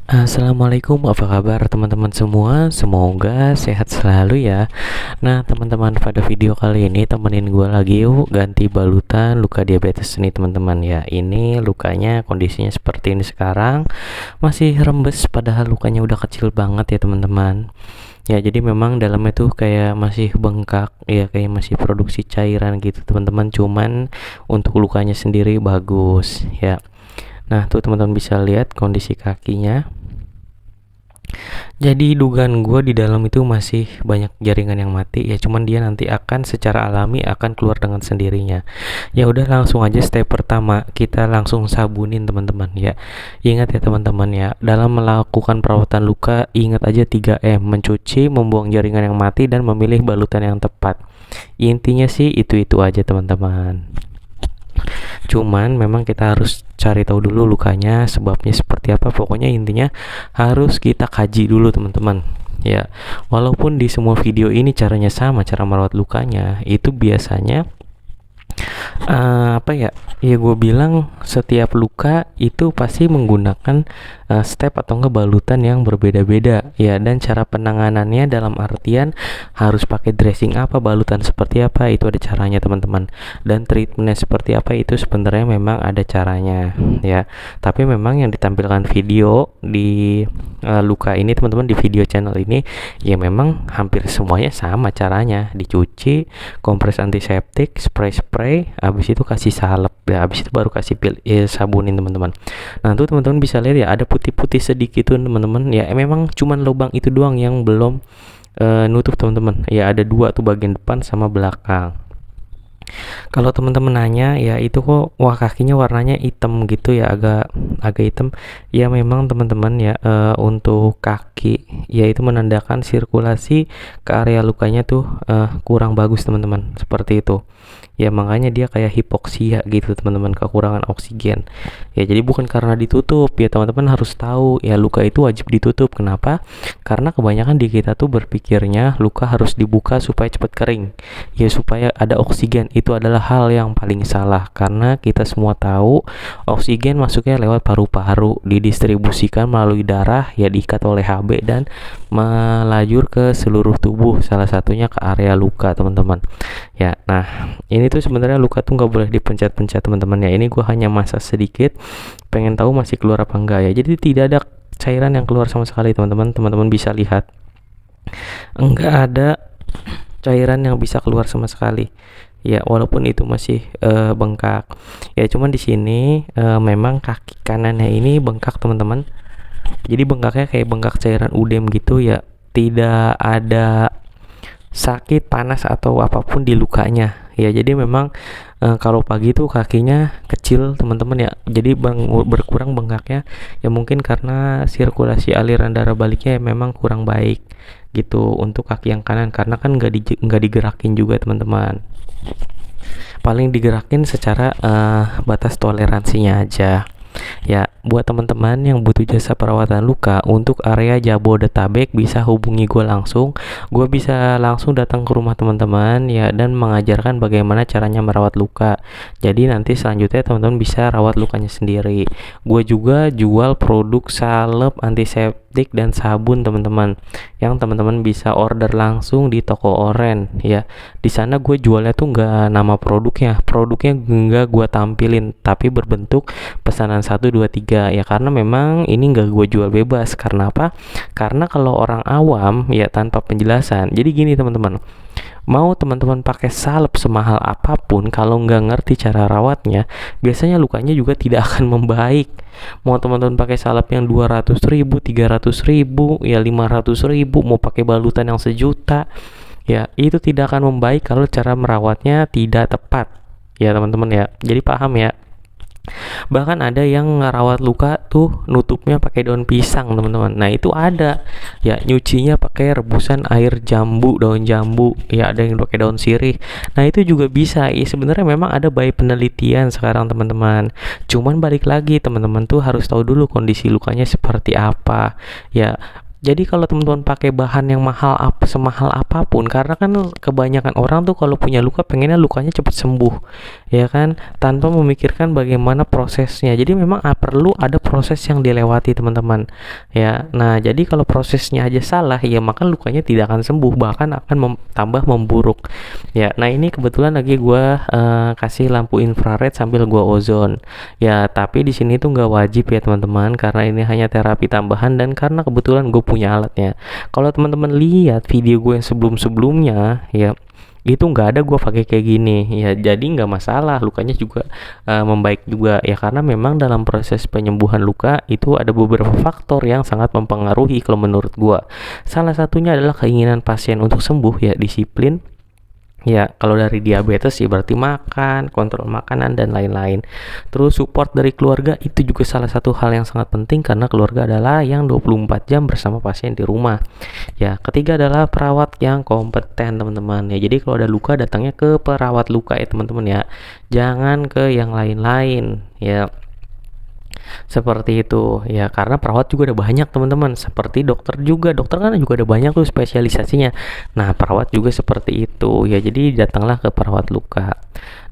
Assalamualaikum, apa kabar teman-teman semua? Semoga sehat selalu ya. Nah teman-teman, pada video kali ini temenin gue lagi yuk ganti balutan luka diabetes nih teman-teman ya. Ini lukanya kondisinya seperti ini sekarang, masih rembes padahal lukanya udah kecil banget ya teman-teman. Ya jadi memang dalamnya tuh kayak masih bengkak ya, kayak masih produksi cairan gitu teman-teman. Cuman untuk lukanya sendiri bagus ya. Nah tuh teman-teman bisa lihat kondisi kakinya. Jadi dugaan gue di dalam itu masih banyak jaringan yang mati ya, cuman dia nanti akan secara alami akan keluar dengan sendirinya. Ya udah langsung aja step pertama, kita langsung sabunin teman-teman ya. Ingat ya teman-teman ya, dalam melakukan perawatan luka ingat aja 3M: mencuci, membuang jaringan yang mati, dan memilih balutan yang tepat. Intinya sih itu aja teman-teman. Cuman memang kita harus cari tahu dulu lukanya sebabnya seperti apa. Pokoknya intinya harus kita kaji dulu teman-teman ya. Walaupun di semua video ini caranya sama, cara merawat lukanya itu biasanya apa ya, gue bilang setiap luka itu pasti menggunakan step atau enggak balutan yang berbeda-beda ya, dan cara penanganannya dalam artian harus pakai dressing apa, balutan seperti apa, itu ada caranya teman-teman. Dan treatmentnya seperti apa itu sebenarnya memang ada caranya ya. Tapi memang yang ditampilkan video di luka ini teman-teman, di video channel ini ya memang hampir semuanya sama caranya: dicuci, kompres antiseptik, spray, habis itu kasih salep ya, habis itu baru kasih sabunin teman-teman. Nah tuh teman-teman bisa lihat ya, ada putih-putih sedikit tuh teman-teman ya, memang cuman lubang itu doang yang belum nutup teman-teman ya. Ada dua tuh, bagian depan sama belakang. Kalau teman-teman nanya ya itu kok wah kakinya warnanya hitam gitu ya, agak agak hitam ya. Memang teman-teman ya, untuk kaki ya itu menandakan sirkulasi ke area lukanya tuh kurang bagus teman-teman, seperti itu ya. Makanya dia kayak hipoksia gitu teman-teman, kekurangan oksigen ya. Jadi bukan karena ditutup ya, teman-teman harus tahu ya, luka itu wajib ditutup. Kenapa? Karena kebanyakan di kita tuh berpikirnya luka harus dibuka supaya cepat kering ya, supaya ada oksigen. Itu adalah hal yang paling salah, karena kita semua tahu oksigen masuknya lewat paru-paru, didistribusikan melalui darah ya, diikat oleh HB dan melajur ke seluruh tubuh, salah satunya ke area luka teman-teman ya. Nah ini tuh sebenarnya luka tuh nggak boleh dipencet-pencet teman-teman ya. Ini gue hanya masak sedikit, pengen tahu masih keluar apa enggak ya. Jadi tidak ada cairan yang keluar sama sekali teman-teman. Teman-teman bisa lihat enggak ada cairan yang bisa keluar sama sekali ya, walaupun itu masih bengkak ya. Cuman di sini memang kaki kanannya ini bengkak teman-teman. Jadi bengkaknya kayak bengkak cairan udem gitu ya, tidak ada sakit, panas atau apapun di lukanya ya. Jadi memang kalau pagi tuh kakinya kecil teman-teman ya, jadi berkurang bengkaknya ya, mungkin karena sirkulasi aliran darah baliknya ya memang kurang baik gitu untuk kaki yang kanan, karena kan nggak digerakin juga teman-teman, paling digerakin secara batas toleransinya aja ya. Buat teman-teman yang butuh jasa perawatan luka untuk area Jabodetabek bisa hubungi gue langsung. Gue bisa langsung datang ke rumah teman-teman ya, dan mengajarkan bagaimana caranya merawat luka. Jadi nanti selanjutnya teman-teman bisa rawat lukanya sendiri. Gue juga jual produk salep, antiseptik, dan sabun teman-teman, yang teman-teman bisa order langsung di toko Oren ya. Di sana gue jualnya tuh nggak nama produknya nggak gue tampilin, tapi berbentuk pesanan 1, 2, 3 ya, karena memang ini nggak gue jual bebas. Karena apa? Karena kalau orang awam ya tanpa penjelasan, jadi gini teman-teman, mau teman-teman pakai salep semahal apapun, kalau nggak ngerti cara rawatnya, biasanya lukanya juga tidak akan membaik. Mau teman-teman pakai salep yang 200.000, 300.000 ya, 500.000, mau pakai balutan yang sejuta ya, itu tidak akan membaik kalau cara merawatnya tidak tepat ya teman-teman ya. Jadi paham ya. Bahkan ada yang ngerawat luka tuh nutupnya pakai daun pisang teman-teman. Nah itu ada ya, nyucinya pakai rebusan air jambu, daun jambu ya, ada yang pakai daun sirih. Nah itu juga bisa ya. Sebenarnya memang ada by penelitian sekarang teman-teman. Cuman balik lagi, teman-teman tuh harus tahu dulu kondisi lukanya seperti apa ya. Jadi kalau teman-teman pakai bahan yang mahal semahal apapun, karena kan kebanyakan orang tuh kalau punya luka pengennya lukanya cepat sembuh, ya kan, tanpa memikirkan bagaimana prosesnya. Jadi memang perlu ada proses yang dilewati teman-teman, ya. Nah jadi kalau prosesnya aja salah, ya maka lukanya tidak akan sembuh, bahkan akan tambah memburuk, ya. Nah ini kebetulan lagi gua kasih lampu infrared sambil gua ozon, ya. Tapi di sini tuh nggak wajib ya teman-teman, karena ini hanya terapi tambahan dan karena kebetulan gue punya alatnya. Kalau teman-teman lihat video gue yang sebelum-sebelumnya, ya itu nggak ada gue pakai kayak gini, ya. Jadi nggak masalah, lukanya juga membaik juga, ya. Karena memang dalam proses penyembuhan luka itu ada beberapa faktor yang sangat mempengaruhi kalau menurut gue. Salah satunya adalah keinginan pasien untuk sembuh, ya, disiplin. Ya, kalau dari diabetes ya berarti makan, kontrol makanan dan lain-lain. Terus support dari keluarga itu juga salah satu hal yang sangat penting, karena keluarga adalah yang 24 jam bersama pasien di rumah. Ya, ketiga adalah perawat yang kompeten, teman-teman. Ya, jadi kalau ada luka datangnya ke perawat luka ya, teman-teman ya. Jangan ke yang lain-lain, ya. Seperti itu, ya, karena perawat juga ada banyak teman-teman, seperti dokter juga. Dokter kan juga ada banyak tuh spesialisasinya. Nah perawat juga seperti itu, ya. Jadi datanglah ke perawat luka.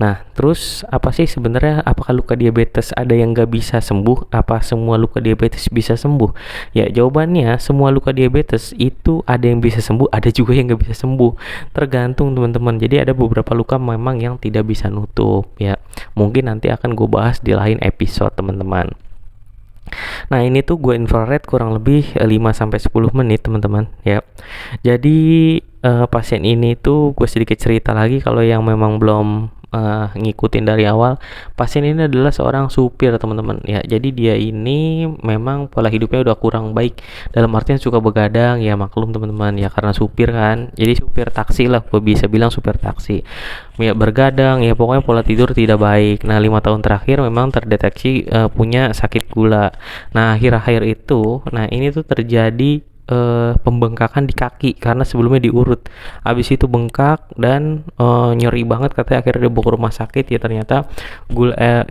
Nah terus apa sih sebenarnya, apakah luka diabetes ada yang nggak bisa sembuh? Apa semua luka diabetes bisa sembuh? Ya jawabannya, semua luka diabetes itu ada yang bisa sembuh, ada juga yang nggak bisa sembuh, tergantung teman-teman. Jadi ada beberapa luka memang yang tidak bisa nutup, ya. Mungkin nanti akan gue bahas di lain episode teman-teman. Nah ini tuh gue infrared kurang lebih 5-10 menit teman-teman, ya. Jadi pasien ini tuh gue sedikit cerita lagi, kalau yang memang belum ngikutin dari awal. Pasien ini adalah seorang supir teman-teman, ya. Jadi dia ini memang pola hidupnya udah kurang baik, dalam artian suka begadang, ya. Maklum teman-teman, ya, karena supir kan, jadi supir taksi lah, gue bisa bilang supir taksi, ya. Bergadang, ya, pokoknya pola tidur tidak baik. Nah 5 tahun terakhir memang terdeteksi punya sakit gula. Nah akhir-akhir itu, nah ini tuh terjadi pembengkakan di kaki karena sebelumnya diurut, habis itu bengkak dan nyeri banget, katanya. Akhirnya dibawa ke rumah sakit, ya. Ternyata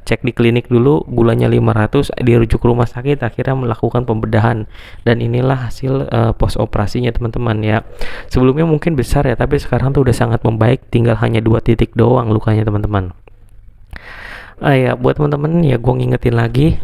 cek di klinik dulu gulanya 500, dirujuk ke rumah sakit, akhirnya melakukan pembedahan, dan inilah hasil pos operasinya teman-teman, ya. Sebelumnya mungkin besar, ya, tapi sekarang tuh udah sangat membaik, tinggal hanya 2 titik doang lukanya teman-teman. Ya buat teman-teman, ya, gue ngingetin lagi,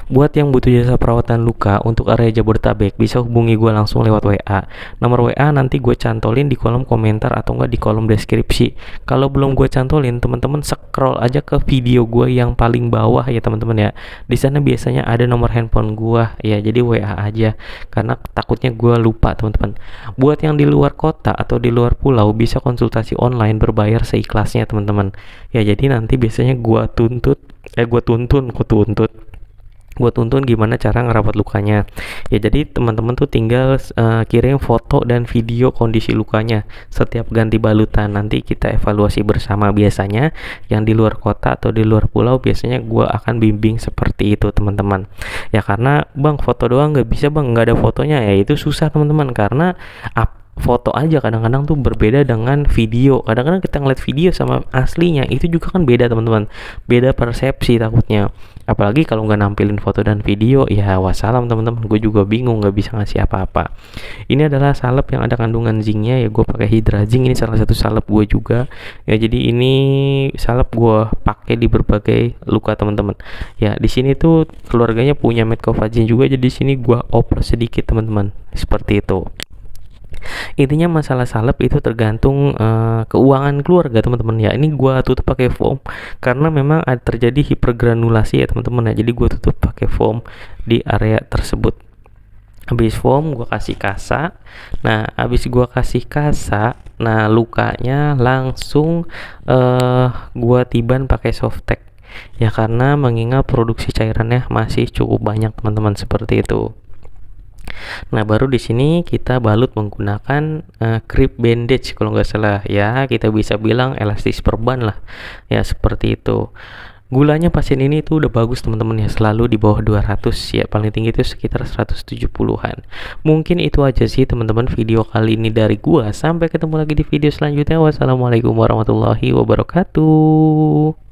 buat yang butuh jasa perawatan luka untuk area Jabodetabek, bisa hubungi gue langsung lewat WA. Nomor WA nanti gue cantolin di kolom komentar atau enggak di kolom deskripsi. Kalau belum gue cantolin, teman-teman scroll aja ke video gue yang paling bawah, ya teman-teman, ya. Di sana biasanya ada nomor handphone gue, ya. Jadi WA aja, karena takutnya gue lupa teman-teman. Buat yang di luar kota atau di luar pulau, bisa konsultasi online berbayar seikhlasnya teman-teman. Ya jadi nanti biasanya gue tuntun gimana cara ngerawat lukanya, ya. Jadi teman-teman tuh tinggal kirim foto dan video kondisi lukanya setiap ganti balutan, nanti kita evaluasi bersama. Biasanya yang di luar kota atau di luar pulau, biasanya gua akan bimbing seperti itu teman-teman, ya. Karena bang foto doang nggak bisa bang, nggak ada fotonya, ya itu susah teman-teman, karena foto aja kadang-kadang tuh berbeda dengan video. Kadang-kadang kita ngeliat video sama aslinya itu juga kan beda teman-teman, beda persepsi takutnya. Apalagi kalau nggak nampilin foto dan video, ya wassalam teman-teman, gue juga bingung, nggak bisa ngasih apa-apa. Ini adalah salep yang ada kandungan zincnya, ya. Gue pakai Hydra Zinc, ini salah satu salep gue juga, ya. Jadi ini salep gue pakai di berbagai luka teman-teman, ya. Di sini tuh keluarganya punya Medcovagin juga, jadi di sini gue oplos sedikit teman-teman, seperti itu. Intinya masalah salep itu tergantung keuangan keluarga teman-teman, ya. Ini gua tutup pakai foam karena memang ada terjadi hipergranulasi, ya teman-teman, ya. Jadi gua tutup pakai foam di area tersebut. Habis foam gua kasih kasa. Nah habis gua kasih kasa, nah lukanya langsung gua tiban pakai Softtek, ya, karena mengingat produksi cairannya masih cukup banyak teman-teman, seperti itu. Nah baru di sini kita balut menggunakan grip bandage kalau nggak salah, ya. Kita bisa bilang elastis perban lah, ya, seperti itu. Gulanya pasien ini tuh udah bagus teman-teman, ya, selalu di bawah 200, ya. Paling tinggi itu sekitar 170-an. Mungkin itu aja sih teman-teman video kali ini dari gua. Sampai ketemu lagi di video selanjutnya. Wassalamualaikum warahmatullahi wabarakatuh.